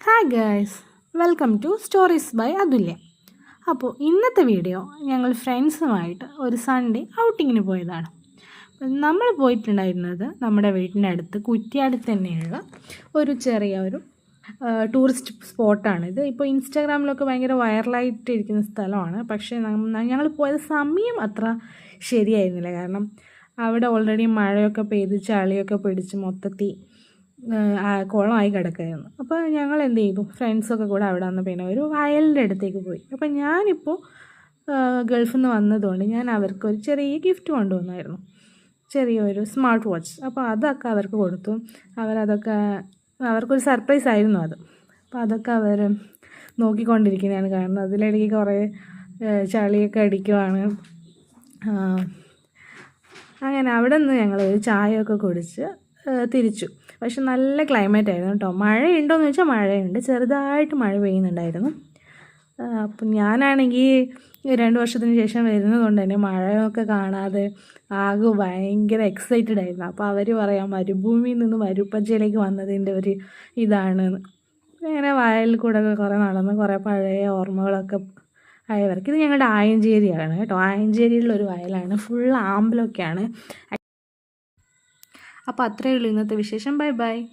Hi guys, welcome to stories by Atulya. അപ്പോൾ ഇന്നത്തെ video ഞങ്ങൾ ഫ്രണ്ട്സുമായിട്ട് ഒരു സൺഡേ ഔട്ടിങ്ങിന് പോയതാണ്. നമ്മൾ പോയിട്ടുണ്ടായിരുന്നത് നമ്മുടെ വീട്ടിൻ്റെ അടുത്ത് കുറ്റിയാടി തന്നെയുള്ള ഒരു ചെറിയ ടൂറിസ്റ്റ് സ്പോട്ടാണിത്. ഇപ്പോൾ ഇൻസ്റ്റാഗ്രാമിലൊക്കെ ഭയങ്കര വൈറലായിട്ടിരിക്കുന്ന സ്ഥലമാണ്. പക്ഷേ ഞങ്ങൾ പോയ സമയം അത്ര ശരിയായിരുന്നില്ല. കാരണം അവിടെ ഓൾറെഡി മഴയൊക്കെ പെയ്ത് ചളിയൊക്കെ പിടിച്ച് മൊത്തത്തിൽ കുളമായി കിടക്കുകയായിരുന്നു. അപ്പോൾ ഞങ്ങൾ എന്ത് ചെയ്തു, ഫ്രണ്ട്സൊക്കെ കൂടെ അവിടെ വന്ന് പിന്നെ ഒരു വയലിൻ്റെ അടുത്തേക്ക് പോയി. അപ്പോൾ ഞാനിപ്പോൾ ഗൾഫിൽ നിന്ന് വന്നതുകൊണ്ട് ഞാൻ അവർക്കൊരു ചെറിയ ഗിഫ്റ്റ് കൊണ്ടുവന്നായിരുന്നു, ചെറിയൊരു സ്മാർട്ട് വാച്ച്. അപ്പോൾ അതൊക്കെ അവർക്ക് കൊടുത്തു. അവർക്കൊരു സർപ്രൈസ് ആയിരുന്നു അത്. അപ്പോൾ അതൊക്കെ അവർ നോക്കിക്കൊണ്ടിരിക്കുന്നതാണ് കാണുന്നത്. അതിലിടയ്ക്ക് കുറേ ചളിയൊക്കെ അടിക്കുവാണ്. അങ്ങനെ അവിടെ നിന്ന് ഞങ്ങളൊരു ചായയൊക്കെ കുടിച്ച് തിരിച്ചു. പക്ഷെ നല്ല ക്ലൈമറ്റ് ആയിരുന്നു കേട്ടോ. മഴയുണ്ടോയെന്ന് ചോദിച്ചാൽ മഴയുണ്ട്, ചെറുതായിട്ട് മഴ പെയ്യുന്നുണ്ടായിരുന്നു. അപ്പം ഞാനാണെങ്കിൽ 2 വർഷത്തിന് ശേഷം വരുന്നതുകൊണ്ട് തന്നെ മഴയൊക്കെ കാണാതെ ആകെ ഭയങ്കര എക്സൈറ്റഡ് ആയിരുന്നു. അപ്പോൾ അവർ പറയാം മരുഭൂമിയിൽ നിന്ന് മരുപ്പച്ചയിലേക്ക് വന്നതിൻ്റെ ഒരു ഇതാണ്. അങ്ങനെ വയലിൽ കൂടെ ഒക്കെ കുറേ നടന്ന് കുറേ പഴയ ഓർമ്മകളൊക്കെ ആയവർക്ക്. ഇത് ഞങ്ങളുടെ ആയഞ്ചേരിയാണ് കേട്ടോ. ആയഞ്ചേരിയിലുള്ളൊരു വയലാണ്, ഫുൾ ആമ്പലൊക്കെയാണ്. അപ്പോൾ അത്രയേ ഉള്ളൂ ഇന്നത്തെ വിശേഷം. Bye bye.